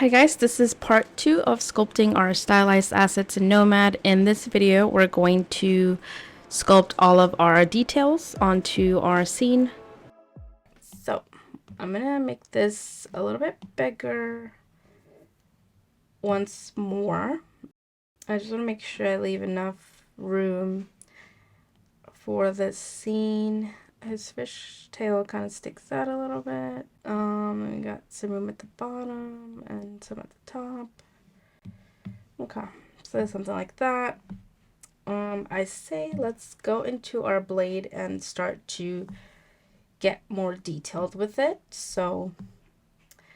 Hi guys, this is part 2 of sculpting our stylized assets in Nomad. In this video, we're going to sculpt all of our details onto our scene. So, I'm gonna make this a little bit bigger once more. I just want to make sure I leave enough room for this scene. His fishtail kind of sticks out a little bit. We got some room at the bottom and some at the top. Okay, so something like that. I say let's go into our blade and start to get more detailed with it. So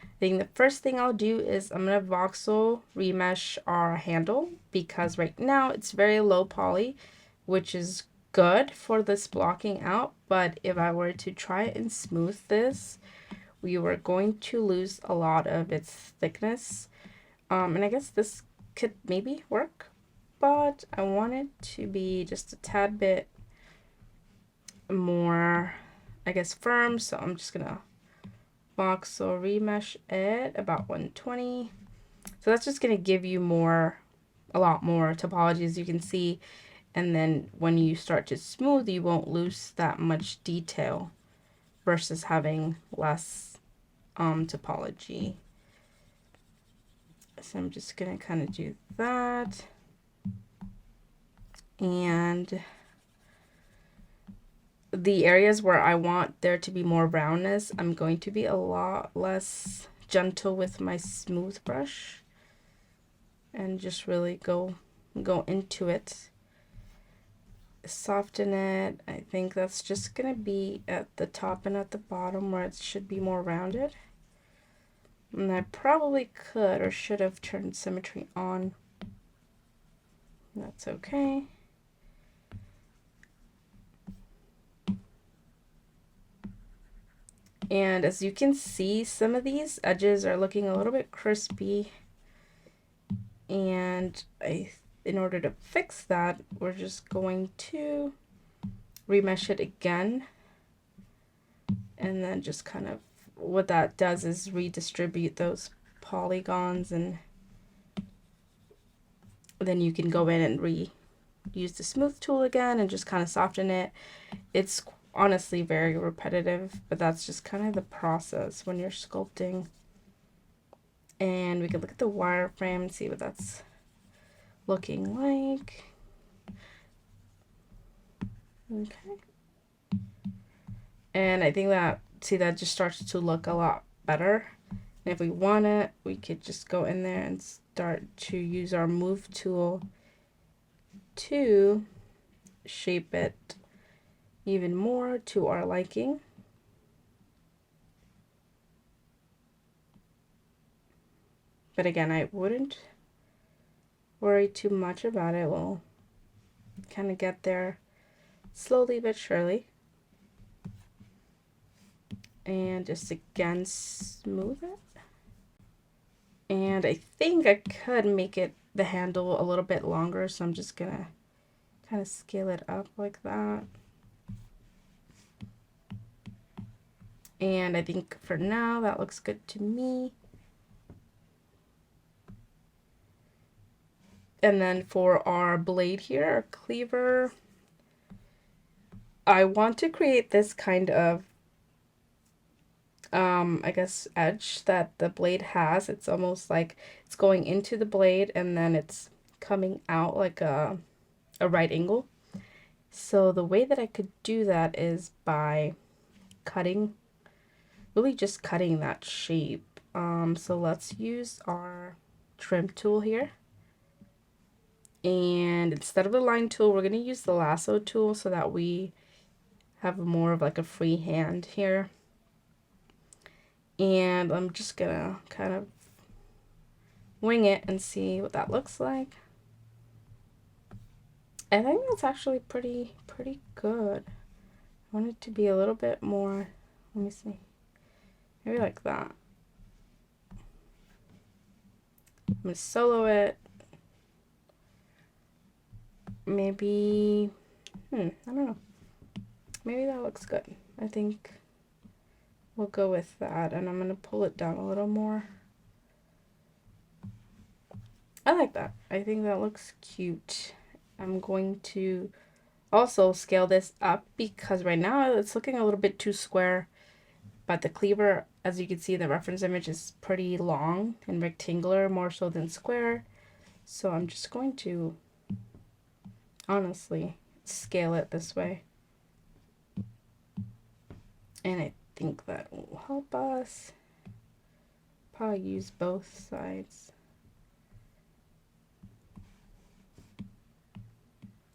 I think the first thing I'll do is I'm gonna voxel remesh our handle because right now it's very low poly, which is good for this blocking out, but if I were to try and smooth this, we were going to lose a lot of its thickness. And I guess this could maybe work, but I want it to be just a tad bit more, I guess, firm. So I'm just gonna voxel remesh it about 120. So that's just gonna give you a lot more topology, as you can see. And then when you start to smooth, you won't lose that much detail versus having less topology. So I'm just gonna kind of do that. And the areas where I want there to be more roundness, I'm going to be a lot less gentle with my smooth brush and just really go into it, soften it. I think that's just gonna be at the top and at the bottom where it should be more rounded. And I probably could or should have turned symmetry on. That's okay. And as you can see, some of these edges are looking a little bit crispy. And in order to fix that, we're just going to remesh it again. And then just kind of, what that does is redistribute those polygons, and then you can go in and use the smooth tool again and just kind of soften it. It's honestly very repetitive, but that's just kind of the process when you're sculpting. And we can look at the wireframe and see what that's looking like. Okay. And I think that, see, that just starts to look a lot better. And if we want it, we could just go in there and start to use our move tool to shape it even more to our liking. But again, I wouldn't worry too much about it. We'll kind of get there slowly but surely. And just again, smooth it. And I think I could make it the handle a little bit longer, so I'm just gonna kind of scale it up like that. And I think for now that looks good to me. And then for our blade here, our cleaver, I want to create this kind of I guess edge that the blade has. It's almost like it's going into the blade and then it's coming out like a right angle. So the way that I could do that is by cutting, really just cutting that shape. So let's use our trim tool here. And instead of the line tool, we're going to use the lasso tool so that we have more of like a free hand here. And I'm just gonna kind of wing it and see what that looks like. I think that's actually pretty good. I want it to be a little bit more, let me see, maybe like that. I'm gonna solo it. Maybe, I don't know. Maybe that looks good. I think we'll go with that, and I'm gonna pull it down a little more. I like that. I think that looks cute. I'm going to also scale this up because right now it's looking a little bit too square, but the cleaver, as you can see, the reference image is pretty long and rectangular, more so than square. So I'm just going to honestly scale it this way. And I think that will help us. Probably use both sides.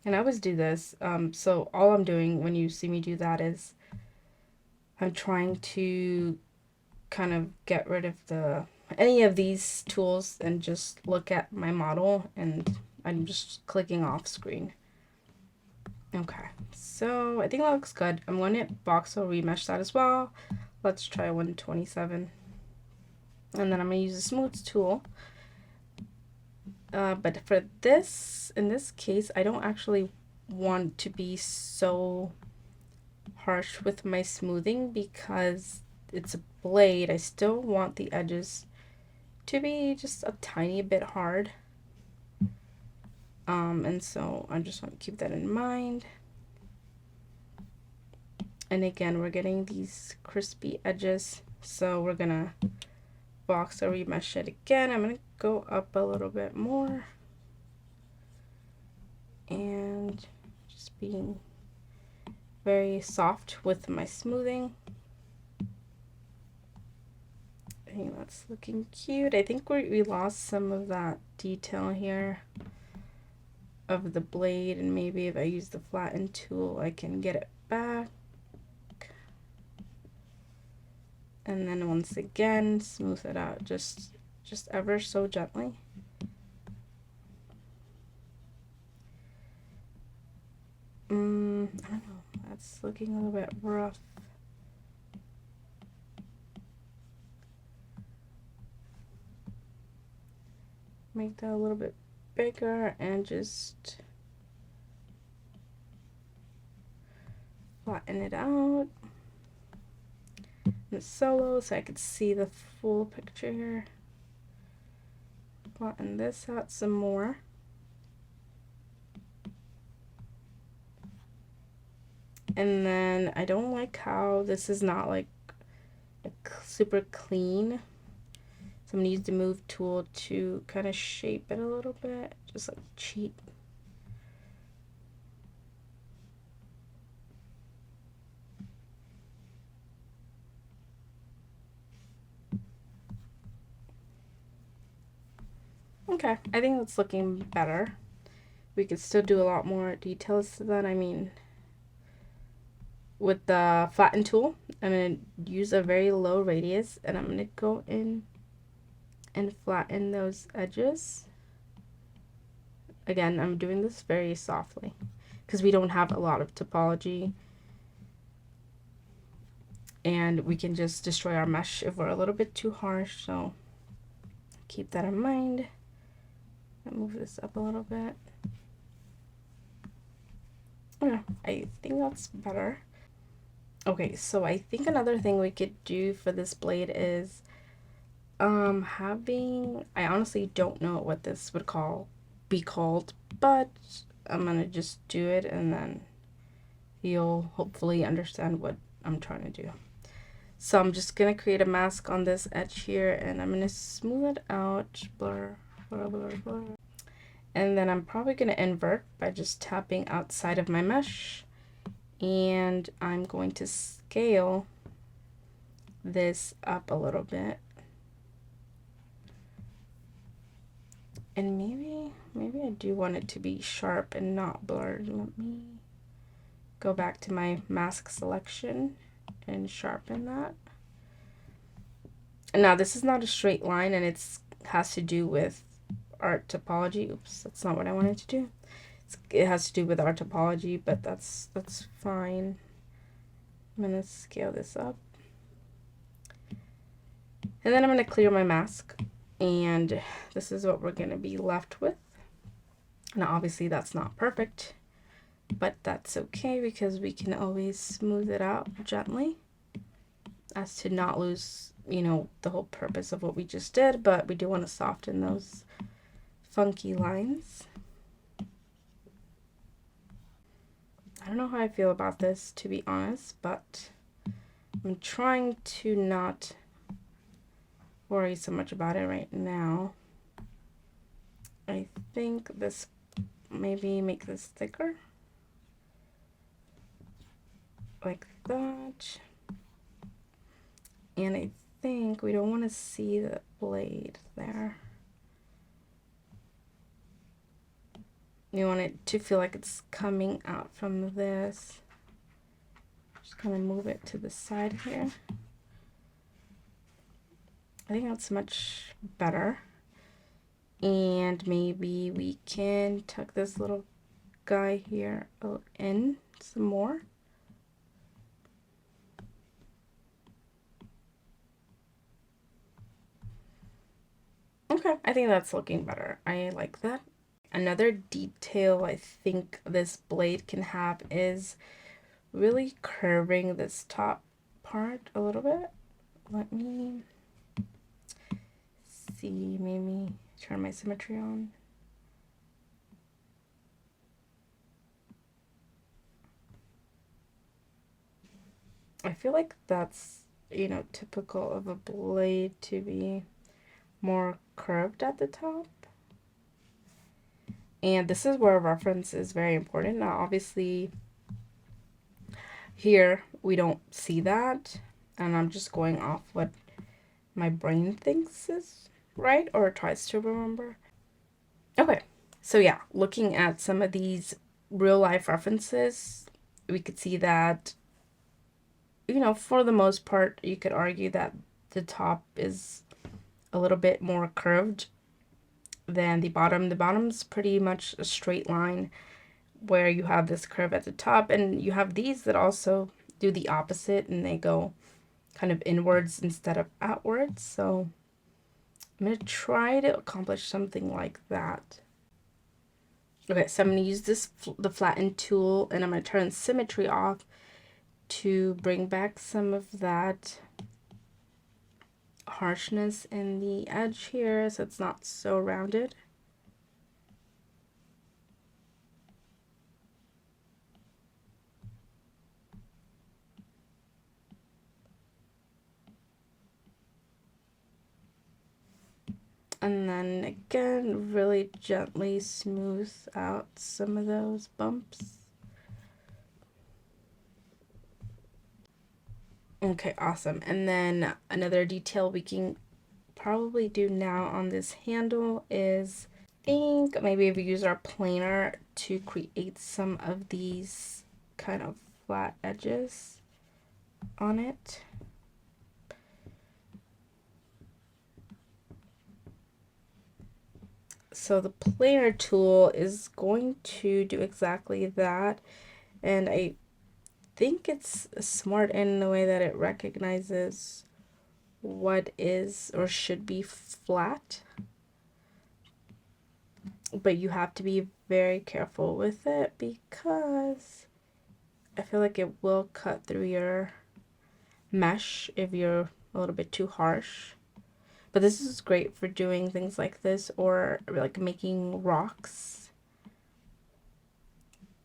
And I always do this. So all I'm doing when you see me do that is I'm trying to kind of get rid of any of these tools and just look at my model, and I'm just clicking off screen. Okay, so I think that looks good. I'm going to voxel remesh that as well. Let's try 127. And then I'm going to use the smooth tool. But for this, in this case, I don't actually want to be so harsh with my smoothing because it's a blade. I still want the edges to be just a tiny bit hard. And so I just want to keep that in mind. And again, we're getting these crispy edges, so we're gonna voxel remesh it again. I'm gonna go up a little bit more and just being very soft with my smoothing. I think that's looking cute. I think we lost some of that detail here of the blade, and maybe if I use the flatten tool I can get it back. And then once again smooth it out just ever so gently. I don't know, that's looking a little bit rough. Make that a little bit bigger and just flatten it out. And solo so I could see the full picture here. Flatten this out some more. And then I don't like how this is not like super clean. So I'm going to use the move tool to kind of shape it a little bit, just like cheat. Okay, I think that's looking better. We could still do a lot more details to that. I mean, with the flatten tool, I'm going to use a very low radius and I'm going to go in and flatten those edges. Again, I'm doing this very softly because we don't have a lot of topology and we can just destroy our mesh if we're a little bit too harsh, so keep that in mind. I'll move this up a little bit. Yeah, I think that's better. Okay, so I think another thing we could do for this blade is I honestly don't know what this would be called, but I'm gonna just do it and then you'll hopefully understand what I'm trying to do. So I'm just gonna create a mask on this edge here and I'm gonna smooth it out, blur, blur, blur, blur. And then I'm probably gonna invert by just tapping outside of my mesh, and I'm going to scale this up a little bit. And maybe I do want it to be sharp and not blurred. Let me go back to my mask selection and sharpen that. And now this is not a straight line and it has to do with art topology. Oops, that's not what I wanted to do. It has to do with art topology, but that's fine. I'm gonna scale this up. And then I'm gonna clear my mask. And this is what we're going to be left with. Now, obviously, that's not perfect, but that's okay because we can always smooth it out gently as to not lose, you know, the whole purpose of what we just did, but we do want to soften those funky lines. I don't know how I feel about this, to be honest, but I'm trying to not worry so much about it right now. I think this, maybe make this thicker. Like that. And I think we don't want to see the blade there. You want it to feel like it's coming out from this. Just kind of move it to the side here. I think that's much better. And maybe we can tuck this little guy here in some more. Okay, I think that's looking better. I like that. Another detail I think this blade can have is really curving this top part a little bit. Let me see, maybe turn my symmetry on. I feel like that's, you know, typical of a blade to be more curved at the top. And this is where reference is very important. Now, obviously, here we don't see that, and I'm just going off what my brain thinks is right or tries to remember. Okay, so yeah, looking at some of these real life references, we could see that, you know, for the most part, you could argue that the top is a little bit more curved than the bottom. The bottom's pretty much a straight line where you have this curve at the top, and you have these that also do the opposite and they go kind of inwards instead of outwards. So I'm going to try to accomplish something like that. Okay, so I'm going to use the flatten tool, and I'm going to turn symmetry off to bring back some of that harshness in the edge here so it's not so rounded. And then again, really gently smooth out some of those bumps. Okay, awesome. And then another detail we can probably do now on this handle is, I think maybe if we use our planer to create some of these kind of flat edges on it. So the planer tool is going to do exactly that, and I think it's smart in the way that it recognizes what is or should be flat, but you have to be very careful with it because I feel like it will cut through your mesh if you're a little bit too harsh. But this is great for doing things like this or like making rocks.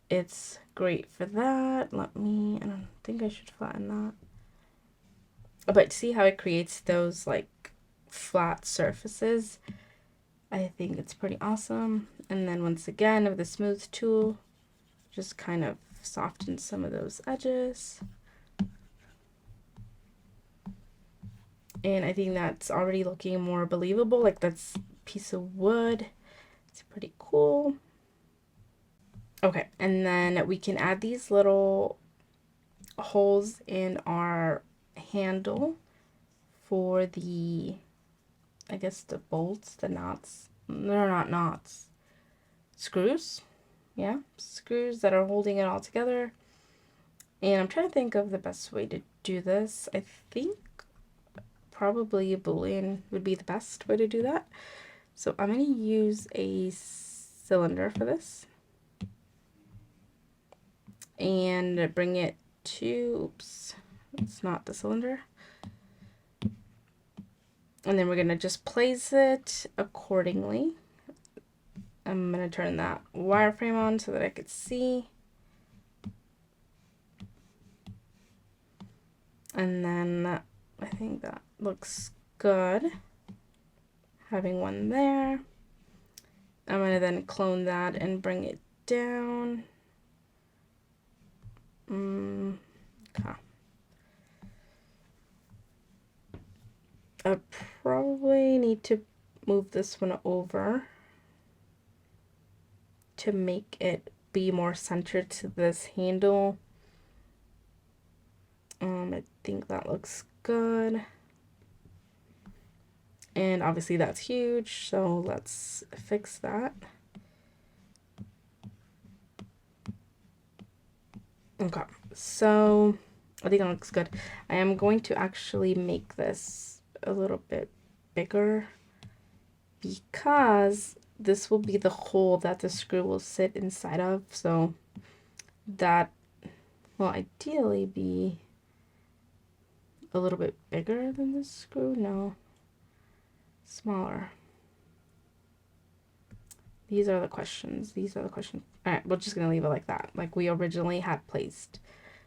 It's great for that. I don't think I should flatten that. But see how it creates those like flat surfaces? I think it's pretty awesome. And then once again, with the smooth tool, just kind of soften some of those edges. And I think that's already looking more believable. Like that's a piece of wood. It's pretty cool. Okay, and then we can add these little holes in our handle for the, I guess the bolts, the knots. They're not knots. Screws. Yeah, screws that are holding it all together. And I'm trying to think of the best way to do this. I think probably a boolean would be the best way to do that. So I'm going to use a cylinder for this. And bring it to, oops, it's not the cylinder. And then we're going to just place it accordingly. I'm going to turn that wireframe on so that I could see. And then I think that looks good. Having one there. I'm going to then clone that and bring it down. Okay. I probably need to move this one over to make it be more centered to this handle. I think that looks good. And obviously that's huge, so let's fix that. Okay, so I think that looks good. I am going to actually make this a little bit bigger because this will be the hole that the screw will sit inside of, so that will ideally be a little bit bigger than this screw. No, smaller. These are the questions. All right, we're just gonna leave it like that, like we originally had placed.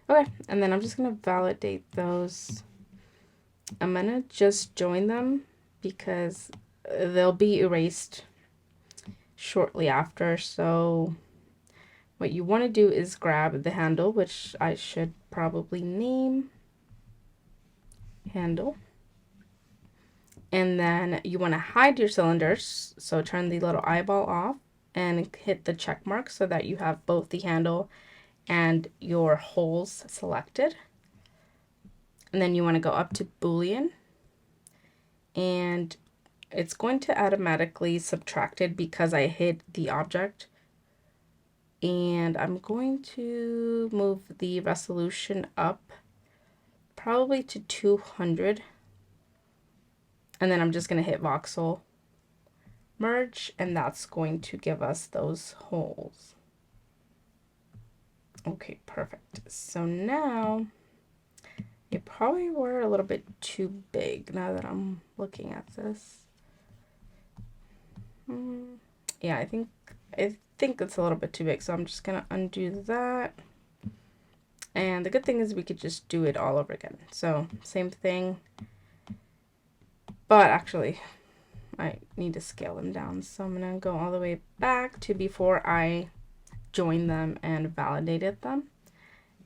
Okay, and then I'm just gonna validate those. I'm gonna just join them because they'll be erased shortly after. So what you want to do is grab the handle, which I should probably name handle. And then you want to hide your cylinders. So turn the little eyeball off and hit the check mark so that you have both the handle and your holes selected. And then you want to go up to Boolean, and it's going to automatically subtract it because I hid the object. And I'm going to move the resolution up probably to 200. And then I'm just going to hit voxel merge, and that's going to give us those holes. Okay, perfect. So now they probably were a little bit too big now that I'm looking at this. Yeah, I think it's a little bit too big, so I'm just gonna undo that. And the good thing is we could just do it all over again. So same thing, but actually I need to scale them down. So I'm gonna go all the way back to before I joined them and validated them.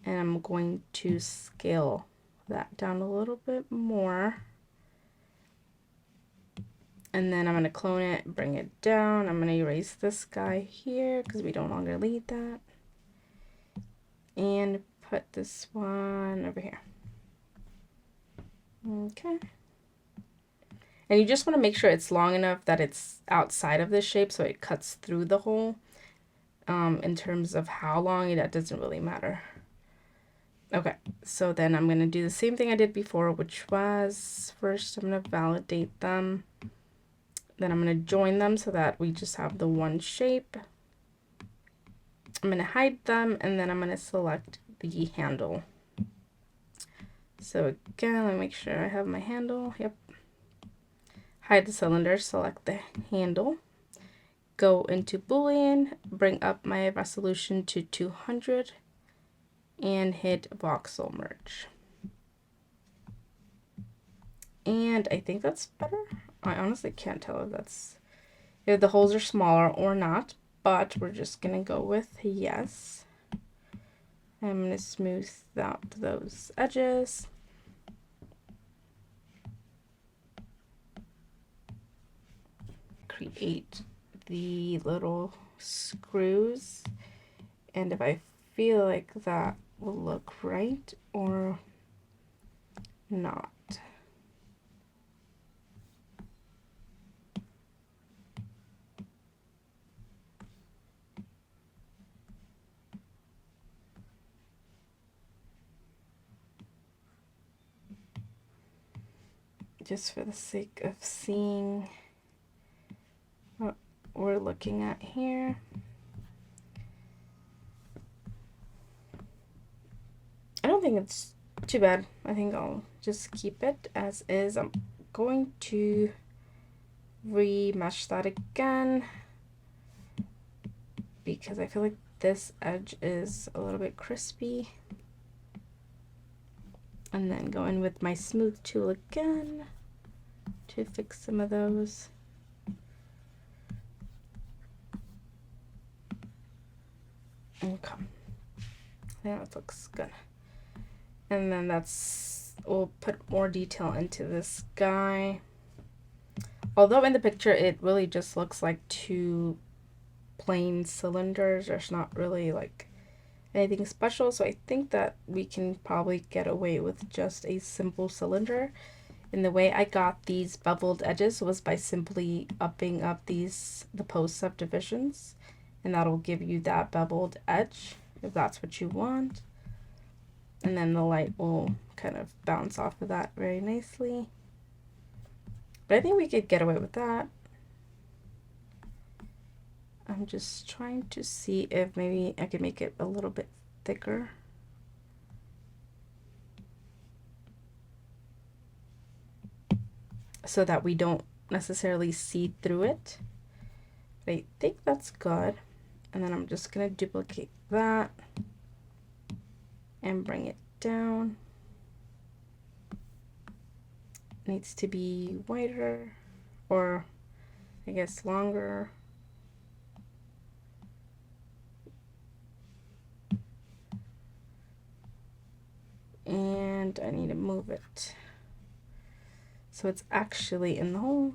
And I'm going to scale that down a little bit more. And then I'm going to clone it, bring it down. I'm going to erase this guy here because we no longer need that. And put this one over here. Okay. And you just want to make sure it's long enough that it's outside of this shape so it cuts through the hole. In terms of how long, that doesn't really matter. Okay, so then I'm going to do the same thing I did before, which was first I'm going to validate them. Then I'm going to join them so that we just have the one shape. I'm going to hide them, and then I'm going to select the handle. So again, let me make sure I have my handle. Yep. Hide the cylinder, select the handle. Go into Boolean, bring up my resolution to 200, and hit voxel merge. And I think that's better. I honestly can't tell if the holes are smaller or not, but we're just gonna go with yes. I'm gonna smooth out those edges. Create the little screws, and if I feel like that will look right or not. Just for the sake of seeing what we're looking at here. I don't think it's too bad. I think I'll just keep it as is. I'm going to remesh that again. because I feel like this edge is a little bit crispy. And then go in with my smooth tool again to fix some of those. Okay, I think that looks good. And then we'll put more detail into this guy. Although in the picture it really just looks like two plain cylinders. There's not really like anything special, so I think that we can probably get away with just a simple cylinder. And the way I got these beveled edges was by simply upping up the post subdivisions, and that'll give you that beveled edge if that's what you want. And then the light will kind of bounce off of that very nicely. But I think we could get away with that. I'm just trying to see if maybe I could make it a little bit thicker. So that we don't necessarily see through it. But I think that's good. And then I'm just going to duplicate that and bring it down. It needs to be wider, or I guess longer. And I need to move it so it's actually in the hole.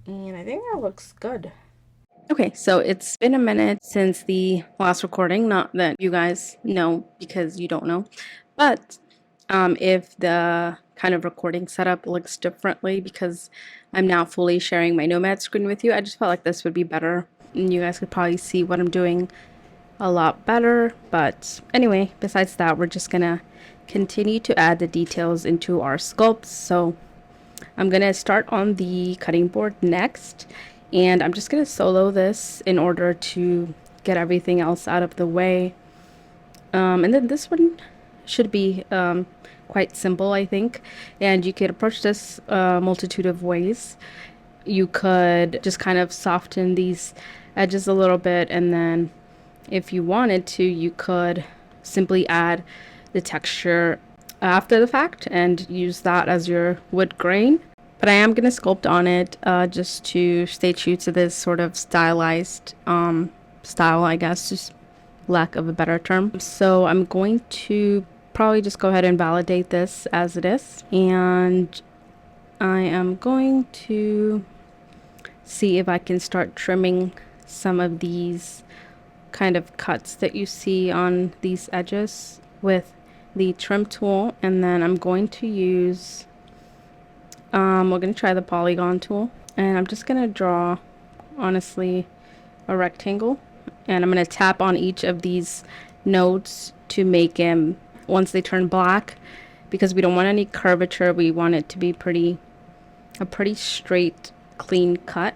And I think that looks good. Okay, so it's been a minute since the last recording. Not that you guys know, because you don't know. But if the kind of recording setup looks differently because I'm now fully sharing my Nomad screen with you, I just felt like this would be better. And you guys could probably see what I'm doing a lot better. But anyway, besides that, we're just going to continue to add the details into our sculpts. So I'm going to start on the cutting board next, and I'm just going to solo this in order to get everything else out of the way. And then this one should be quite simple, I think, and you could approach this multitude of ways. You could just kind of soften these edges a little bit, and then if you wanted to, you could simply add the texture after the fact and use that as your wood grain. But I am going to sculpt on it just to stay true to this sort of stylized style, I guess, just lack of a better term. So I'm going to probably just go ahead and validate this as it is, and I am going to see if I can start trimming some of these kind of cuts that you see on these edges with the trim tool. And then I'm going to use we're going to try the polygon tool, and I'm just going to draw, honestly, a rectangle, and I'm going to tap on each of these nodes to make them, once they turn black, because we don't want any curvature, we want it to be a pretty straight, clean cut.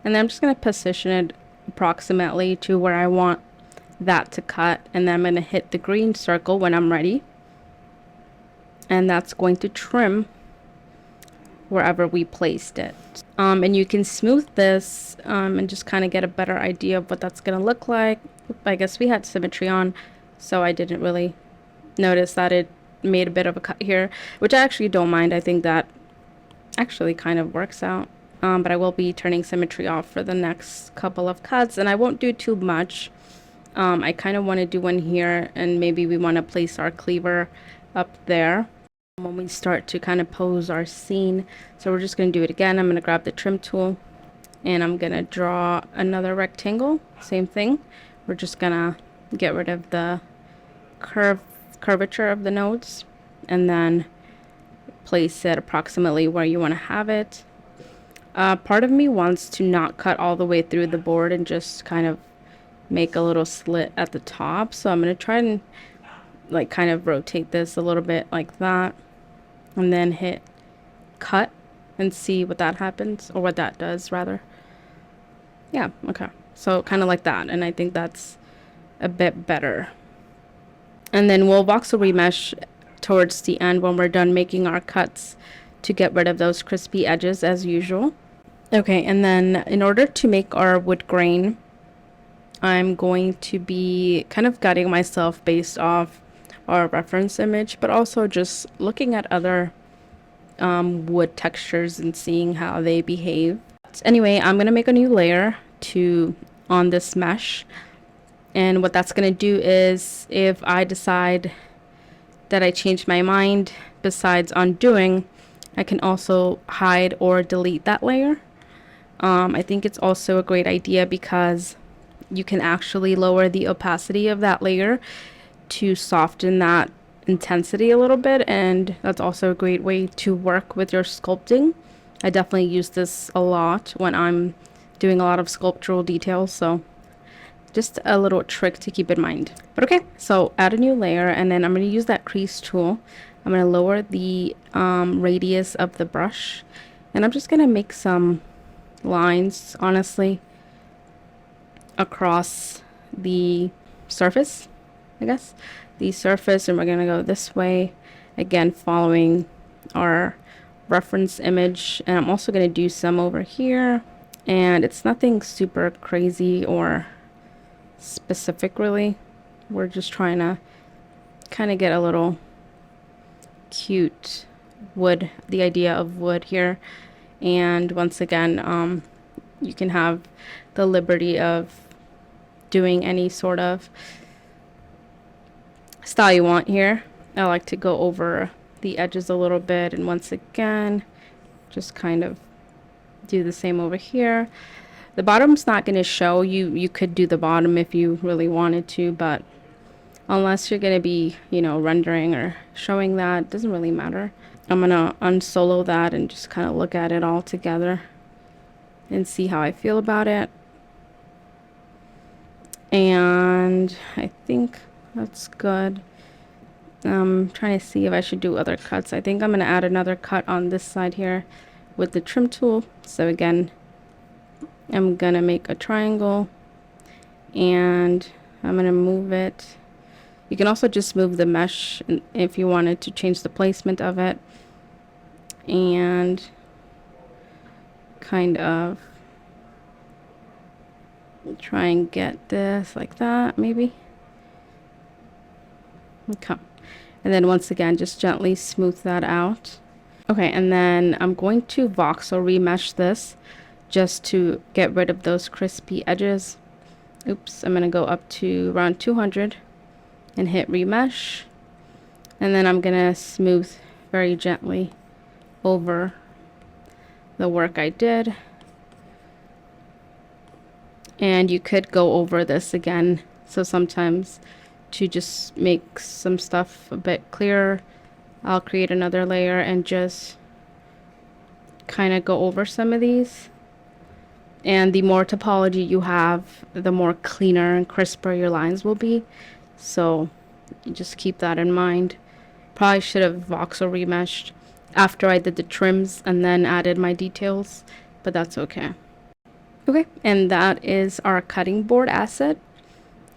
And then I'm just going to position it approximately to where I want that to cut, and then I'm going to hit the green circle when I'm ready, and that's going to trim wherever we placed it. And you can smooth this and just kind of get a better idea of what that's going to look like. I guess we had symmetry on, so I didn't really notice that it made a bit of a cut here, which I actually don't mind. I think that actually kind of works out. But I will be turning symmetry off for the next couple of cuts, and I won't do too much. I kind of want to do one here, and maybe we want to place our cleaver up there when we start to kind of pose our scene. So we're just going to do it again. I'm going to grab the trim tool, and I'm going to draw another rectangle. Same thing. We're just going to get rid of the curvature of the nodes, and then place it approximately where you want to have it. Part of me wants to not cut all the way through the board and just kind of make a little slit at the top. So I'm going to try and like kind of rotate this a little bit like that, and then hit cut and see what that happens, or what that does rather. Yeah, okay. So kind of like that, and I think that's a bit better. And then we'll voxel remesh towards the end when we're done making our cuts to get rid of those crispy edges as usual. Okay, and then in order to make our wood grain, I'm going to be kind of guiding myself based off our reference image, but also just looking at other wood textures and seeing how they behave. Anyway, I'm going to make a new layer on this mesh. And what that's going to do is, if I decide that I changed my mind, besides undoing, I can also hide or delete that layer. I think it's also a great idea because you can actually lower the opacity of that layer to soften that intensity a little bit, and that's also a great way to work with your sculpting. I definitely use this a lot when I'm doing a lot of sculptural details, so just a little trick to keep in mind. But okay, so add a new layer, and then I'm going to use that crease tool. I'm going to lower the radius of the brush, and I'm just going to make some lines, honestly, across the surface, I guess. The surface, and we're going to go this way, again following our reference image. And I'm also going to do some over here, and it's nothing super crazy or specific really. We're just trying to kind of get a little cute wood, the idea of wood here. And once again, you can have the liberty of doing any sort of style you want here. I like to go over the edges a little bit, and once again just kind of do the same over here. The bottom's not going to show. You could do the bottom if you really wanted to, but unless you're going to be, you know, rendering or showing that, it doesn't really matter. I'm going to unsolo that and just kind of look at it all together and see how I feel about it. And I think that's good. I'm trying to see if I should do other cuts. I think I'm going to add another cut on this side here with the trim tool. So again, I'm going to make a triangle, and I'm going to move it. You can also just move the mesh if you wanted to change the placement of it, and kind of try and get this like that, maybe. Okay. And then once again, just gently smooth that out. Okay, and then I'm going to voxel remesh this just to get rid of those crispy edges. Oops, I'm going to go up to around 200 and hit remesh. And then I'm going to smooth very gently over the work I did. And you could go over this again. So sometimes to just make some stuff a bit clearer, I'll create another layer and just kind of go over some of these. And the more topology you have, the more cleaner and crisper your lines will be. So you just keep that in mind. Probably should have voxel remeshed after I did the trims and then added my details, but that's okay. Okay, and that is our cutting board asset.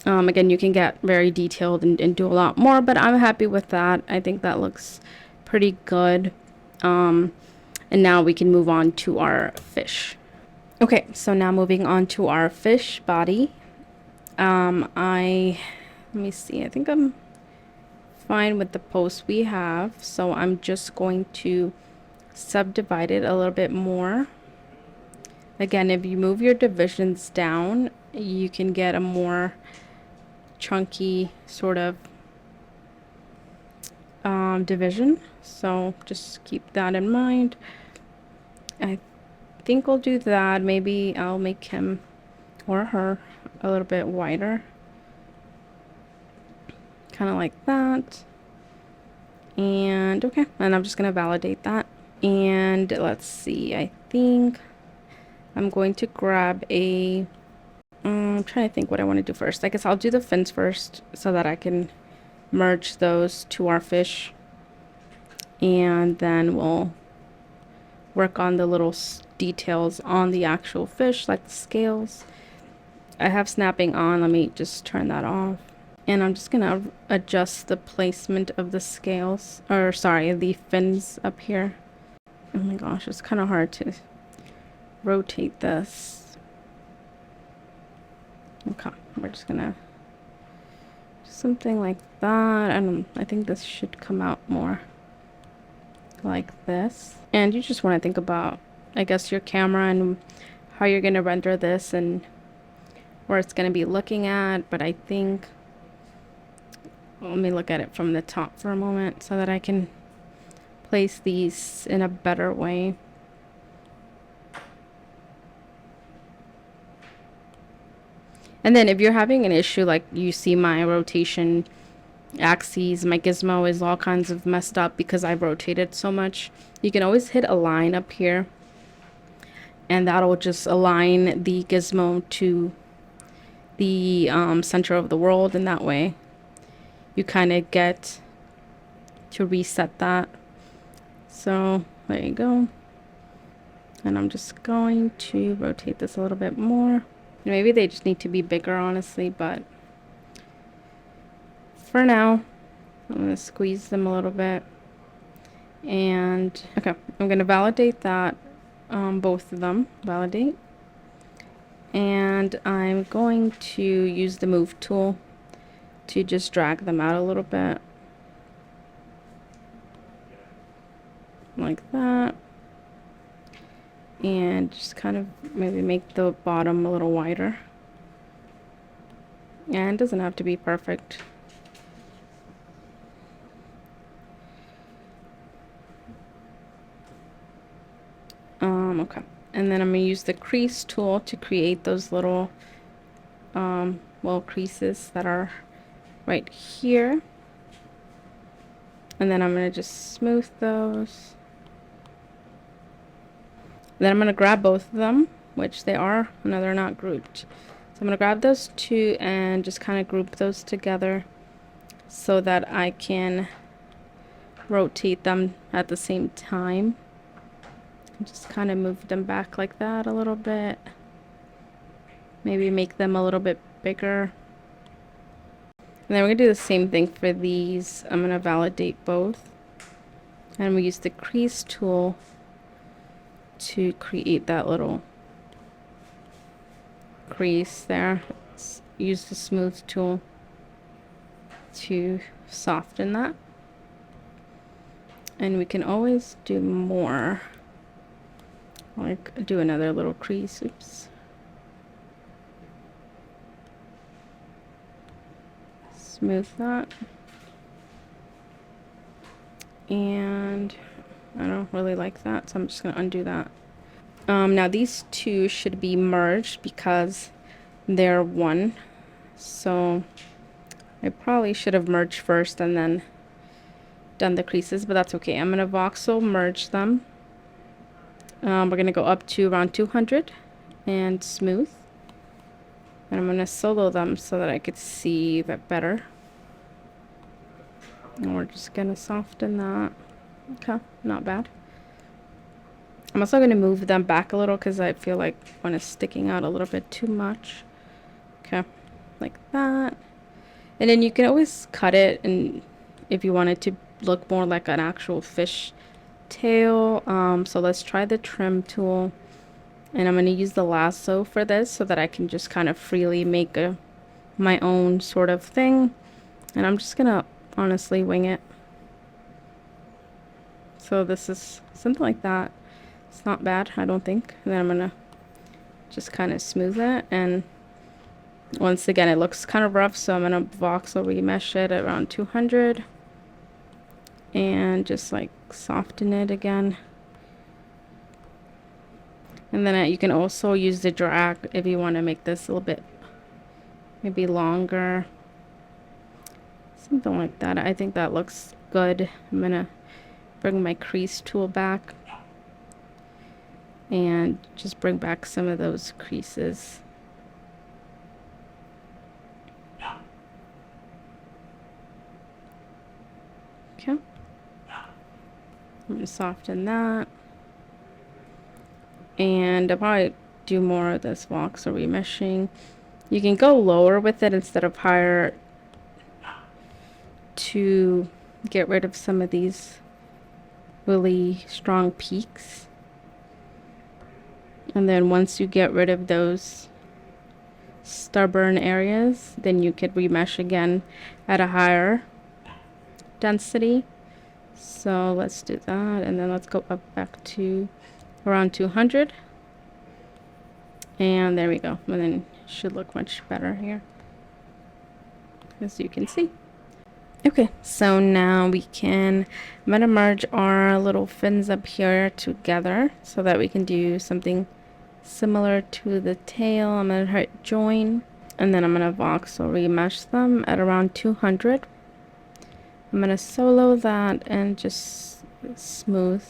Again, you can get very detailed and do a lot more, but I'm happy with that. I think that looks pretty good. And now we can move on to our fish. Okay, so now moving on to our fish body. Let me see, I think I'm fine with the post we have. So I'm just going to subdivide it a little bit more. Again, if you move your divisions down, you can get a more chunky sort of division. So just keep that in mind. I think I'll do that. Maybe I'll make him or her a little bit wider. Kind of like that. And okay, and I'm just going to validate that. And let's see, I think I'm going to grab a I'm trying to think what I want to do first. I guess I'll do the fins first so that I can merge those to our fish, and then we'll work on the little details on the actual fish, like the scales. I have snapping on. Let me just turn that off. And I'm just gonna adjust the placement of the scales, or sorry, the fins up here. Oh my gosh, it's kind of hard to rotate this. Okay, we're just gonna do something like that, and I think this should come out more like this. And you just want to think about, I guess, your camera and how you're gonna render this and where it's gonna be looking at. But I think, well, let me look at it from the top for a moment so that I can place these in a better way. And then if you're having an issue, like you see my rotation axes, my gizmo is all kinds of messed up because I've rotated so much, you can always hit align up here, and that'll just align the gizmo to the center of the world, and that way you kind of get to reset that. So there you go. And I'm just going to rotate this a little bit more. Maybe they just need to be bigger, honestly, but for now, I'm going to squeeze them a little bit. And okay, I'm going to validate that, both of them, validate. And I'm going to use the move tool to just drag them out a little bit. Like that. And just kind of maybe make the bottom a little wider. And it doesn't have to be perfect. Okay. And then I'm going to use the crease tool to create those little, well, creases that are right here. And then I'm going to just smooth those. Then I'm going to grab both of them, which they are. No, they're not grouped. So I'm going to grab those two and just kind of group those together so that I can rotate them at the same time. Just kind of move them back like that a little bit. Maybe make them a little bit bigger. And then we're going to do the same thing for these. I'm going to validate both. And we use the crease tool to create that little crease there. Let's use the smooth tool to soften that. And we can always do more. Like do another little crease. Oops. Smooth that. And I don't really like that, so I'm just going to undo that. Now these two should be merged because they're one. So I probably should have merged first and then done the creases, but that's okay. I'm going to voxel merge them. We're going to go up to around 200 and smooth. And I'm going to solo them so that I could see that better. And we're just going to soften that. Okay, not bad. I'm also going to move them back a little because I feel like one is sticking out a little bit too much. Okay, like that. And then you can always cut it, and if you want it to look more like an actual fish tail. So let's try the trim tool, and I'm going to use the lasso for this so that I can just kind of freely make my own sort of thing. And I'm just going to honestly wing it. So this is something like that. It's not bad, I don't think. And then I'm going to just kind of smooth it. And once again, it looks kind of rough, so I'm going to voxel remesh it at around 200. And just like soften it again. And then you can also use the drag if you want to make this a little bit maybe longer. Something like that. I think that looks good. I'm going to bring my crease tool back and just bring back some of those creases. Okay. I'm going to soften that. And I'll probably do more of this voxel remeshing. You can go lower with it instead of higher to get rid of some of these really strong peaks. And then once you get rid of those stubborn areas, then you could remesh again at a higher density. So let's do that, and then let's go up back to around 200. And there we go. And then it should look much better here, as you can see. Okay, so now I'm gonna merge our little fins up here together so that we can do something similar to the tail. I'm gonna hit join, and then I'm gonna voxel remesh them at around 200. I'm gonna solo that and just smooth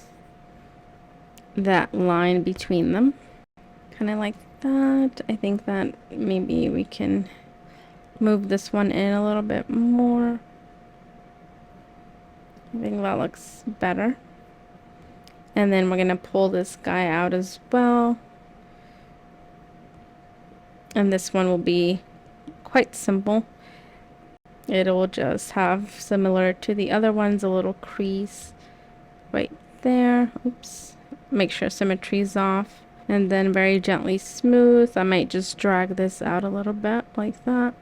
that line between them, kind of like that. I think that maybe we can move this one in a little bit more. I think that looks better. And then we're going to pull this guy out as well. And this one will be quite simple. It'll just have, similar to the other ones, a little crease right there. Oops. Make sure symmetry's off. And then very gently smooth. I might just drag this out a little bit like that.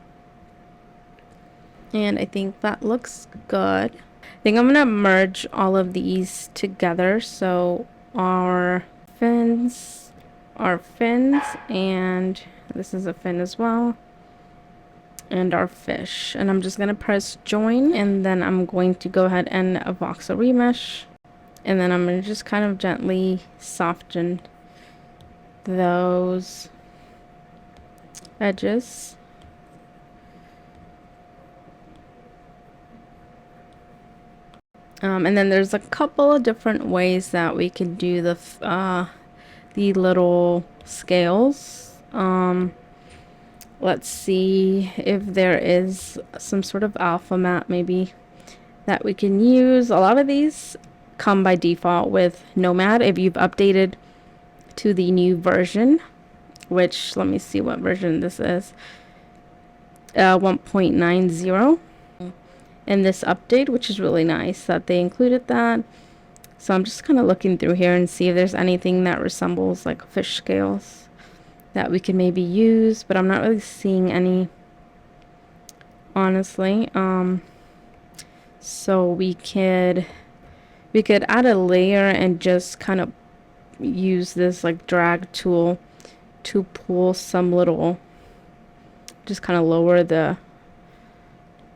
And I think that looks good. I think I'm gonna merge all of these together. So our fins, and this is a fin as well, and our fish. And I'm just gonna press join, and then I'm going to go ahead and voxel remesh, and then I'm gonna just kind of gently soften those edges. And then there's a couple of different ways that we can do the little scales. Let's see if there is some sort of alpha matte maybe that we can use. A lot of these come by default with Nomad if you've updated to the new version, which, let me see what version this is, 1.90. in this update, which is really nice that they included that. So I'm just kind of looking through here and see if there's anything that resembles like fish scales that we can maybe use, but I'm not really seeing any, honestly. So we could add a layer and just kind of use this like drag tool to pull some little, just kind of lower the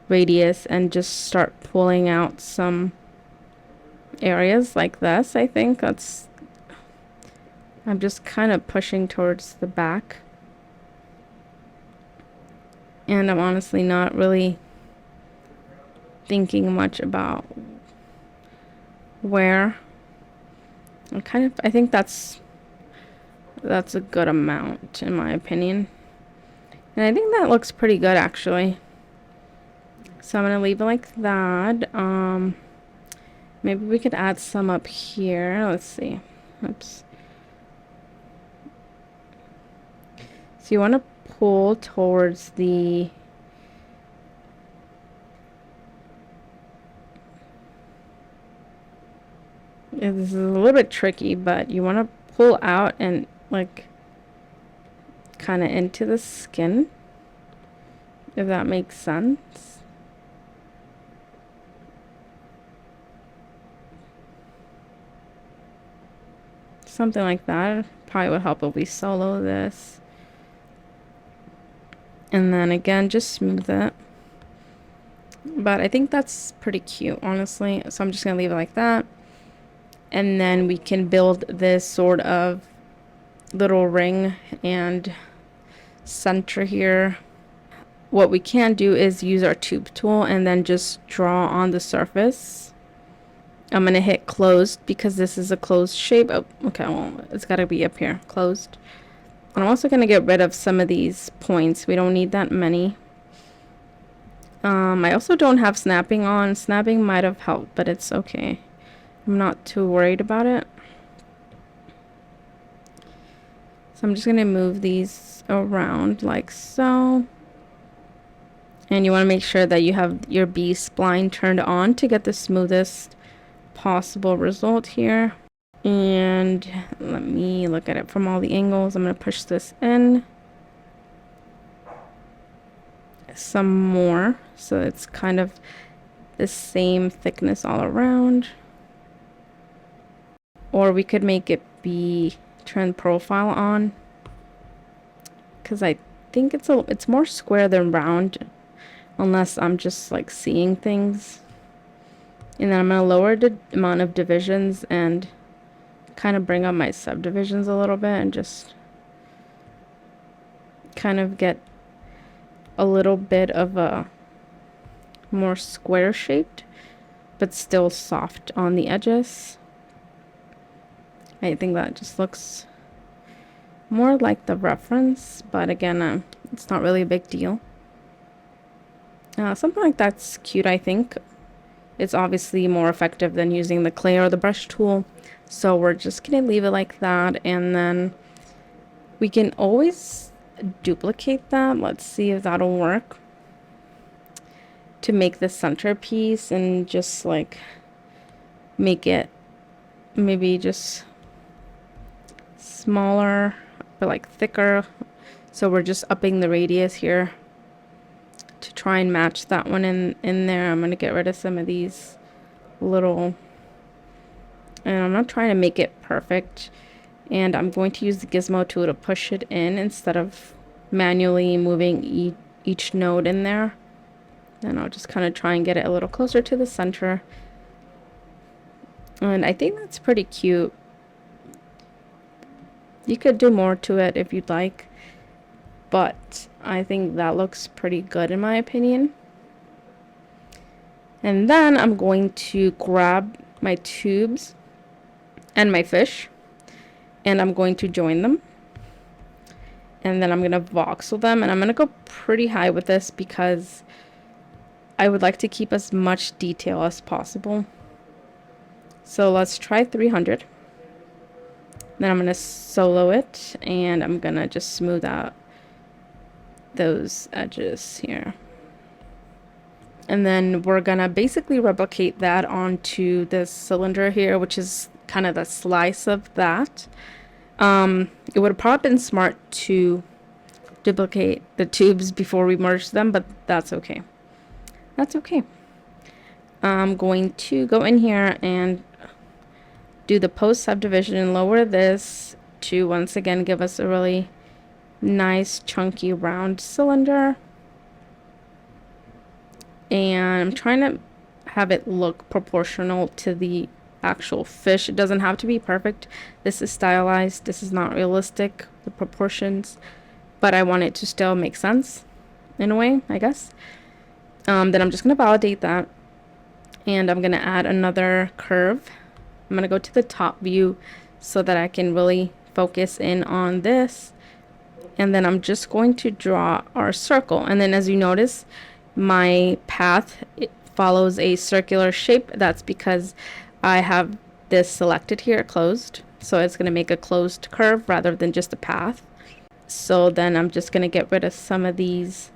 radius and just start pulling out some areas like this. I think I'm just kind of pushing towards the back, and I'm honestly not really thinking much about where. I think that's a good amount in my opinion, and I think that looks pretty good actually. So I'm gonna leave it like that. Maybe we could add some up here. Let's see. Oops. So you want to pull towards the this is a little bit tricky, but you want to pull out and like kind of into the skin, if that makes sense. Something like that probably would help if we solo this. And then again, just smooth it. But I think that's pretty cute, honestly. So I'm just going to leave it like that. And then we can build this sort of little ring and center here. What we can do is use our tube tool and then just draw on the surface. I'm going to hit closed because this is a closed shape. Oh, okay, well, it's got to be up here, closed. And I'm also going to get rid of some of these points. We don't need that many. I also don't have snapping on. Snapping might have helped, but it's okay. I'm not too worried about it. So I'm just going to move these around like so. And you want to make sure that you have your B-spline turned on to get the smoothest possible result here. And let me look at it from all the angles. I'm going to push this in some more so it's kind of the same thickness all around. Or we could make it be turn profile on, because I think it's more square than round, unless I'm just like seeing things. And then I'm going to lower the amount of divisions and kind of bring up my subdivisions a little bit and just kind of get a little bit of a more square shaped, but still soft on the edges. I think that just looks more like the reference, but again, it's not really a big deal. Something like that's cute, I think. It's obviously more effective than using the clay or the brush tool, so we're just gonna leave it like that, and then we can always duplicate that. Let's see if that'll work to make the centerpiece, and just like make it maybe just smaller but like thicker. So we're just upping the radius here to try and match that one in there. I'm going to get rid of some of these little, and I'm not trying to make it perfect, and I'm going to use the gizmo tool to push it in instead of manually moving each node in there. And I'll just kind of try and get it a little closer to the center, and I think that's pretty cute. You could do more to it if you'd like, but I think that looks pretty good in my opinion. And then I'm going to grab my tubes and my fish, and I'm going to join them. And then I'm going to voxel them, and I'm going to go pretty high with this because I would like to keep as much detail as possible. So let's try 300. Then I'm going to solo it, and I'm going to just smooth out those edges here. And then we're going to basically replicate that onto this cylinder here, which is kind of the slice of that. It would have probably been smart to duplicate the tubes before we merge them, but that's okay. That's okay. I'm going to go in here and do the post subdivision and lower this to once again give us a really nice chunky round cylinder. And I'm trying to have it look proportional to the actual fish. It doesn't have to be perfect. This is stylized. This is not realistic, the proportions, but I want it to still make sense in a way, I guess. Then I'm just going to validate that, and I'm going to add another curve. I'm going to go to the top view so that I can really focus in on this. And then I'm just going to draw our circle. And then as you notice, my path, it follows a circular shape. That's because I have this selected here, closed. So it's going to make a closed curve rather than just a path. So then I'm just going to get rid of some of these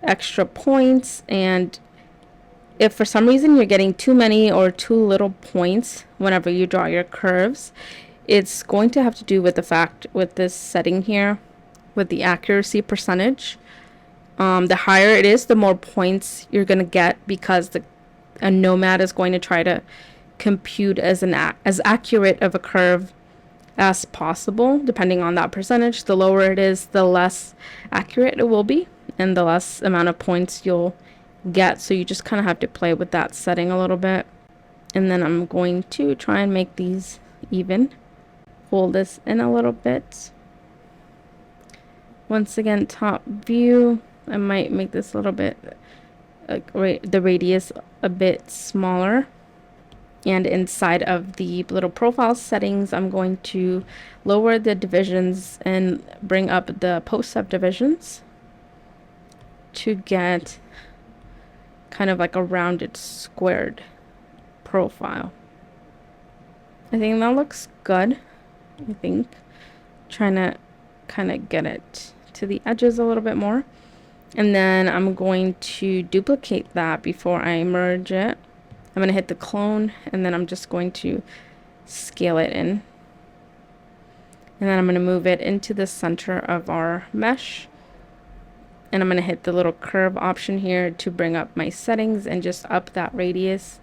extra points, and if for some reason you're getting too many or too little points whenever you draw your curves, it's going to have to do with the fact with this setting here with the accuracy percentage. The higher it is, the more points you're going to get, because a Nomad is going to try to compute as accurate of a curve as possible. Depending on that percentage, the lower it is, the less accurate it will be, and the less amount of points you'll get. So you just kind of have to play with that setting a little bit. And then I'm going to try and make these even. Pull this in a little bit. Once again, top view. I might make this a little bit, the radius a bit smaller. And inside of the little profile settings, I'm going to lower the divisions and bring up the post subdivisions to get kind of like a rounded squared profile. I think that looks good. I think trying to kind of get it to the edges a little bit more, and then I'm going to duplicate that before I merge it, I'm going to hit the clone, and then I'm just going to scale it in. And then I'm going to move it into the center of our mesh. And I'm going to hit the little curve option here to bring up my settings and just up that radius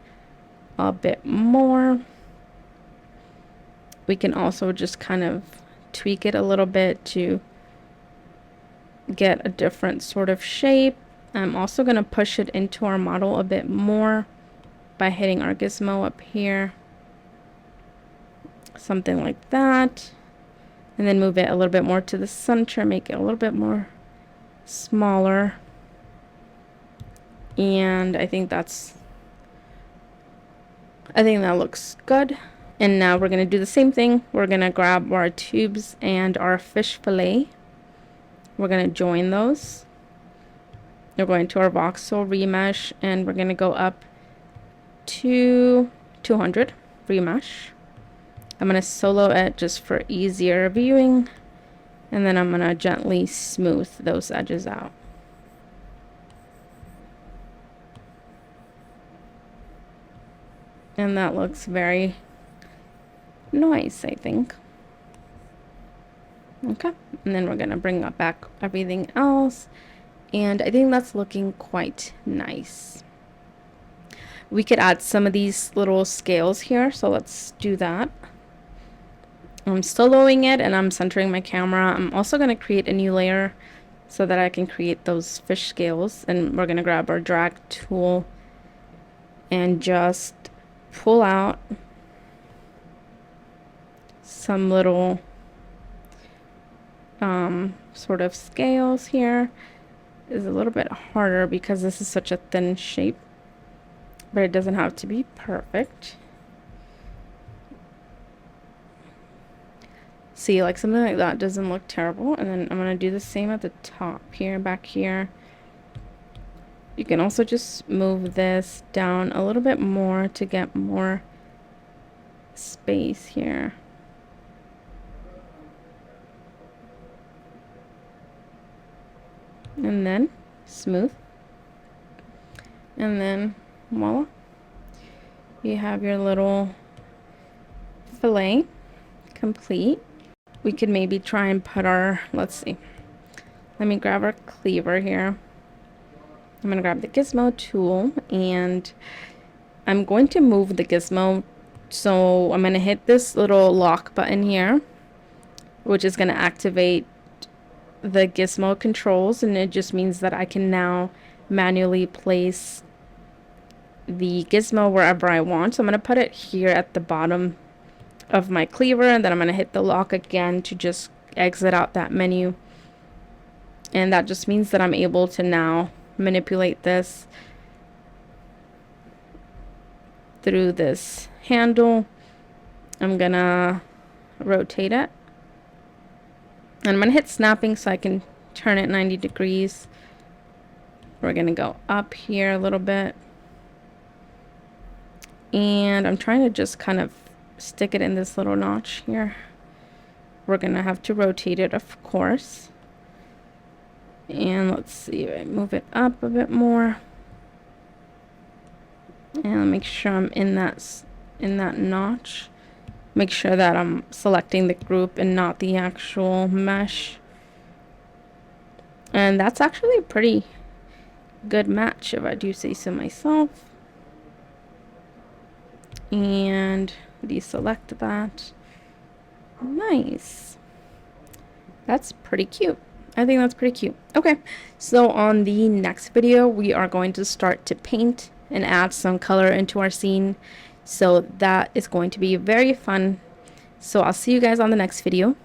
a bit more. We can also just kind of tweak it a little bit to get a different sort of shape. I'm also going to push it into our model a bit more by hitting our gizmo up here. Something like that. And then move it a little bit more to the center, make it a little bit more smaller. And I think that looks good. And now we're going to do the same thing. We're going to grab our tubes and our fish fillet. We're going to join those. We're going to our voxel remesh, and we're going to go up to 200 remesh. I'm going to solo it just for easier viewing, and then I'm going to gently smooth those edges out. And that looks very nice, I think. Okay, and then we're going to bring up back everything else, and I think that's looking quite nice. We could add some of these little scales here, so let's do that. I'm soloing it and I'm centering my camera. I'm also going to create a new layer so that I can create those fish scales, and we're going to grab our drag tool and just pull out some little sort of scales here. Is a little bit harder because this is such a thin shape, but it doesn't have to be perfect. See, like something like that doesn't look terrible. And then I'm going to do the same at the top here, back here. You can also just move this down a little bit more to get more space here. And then smooth. And then voila. You have your little fillet complete. We could maybe try and put our, let's see. Let me grab our cleaver here. I'm going to grab the gizmo tool, and I'm going to move the gizmo. So I'm going to hit this little lock button here, which is going to activate the gizmo controls, and it just means that I can now manually place the gizmo wherever I want. So I'm going to put it here at the bottom of my cleaver, and then I'm going to hit the lock again to just exit out that menu. And that just means that I'm able to now manipulate this through this handle. I'm going to rotate it, and I'm going to hit snapping so I can turn it 90 degrees. We're going to go up here a little bit, and I'm trying to just kind of stick it in this little notch here. We're going to have to rotate it, of course. And let's see if I move it up a bit more. And make sure I'm in that notch. Make sure that I'm selecting the group and not the actual mesh. And that's actually a pretty good match, if I do say so myself. And deselect that. Nice. That's pretty cute. I think that's pretty cute. Okay, so on the next video, we are going to start to paint and add some color into our scene. So that is going to be very fun. So I'll see you guys on the next video.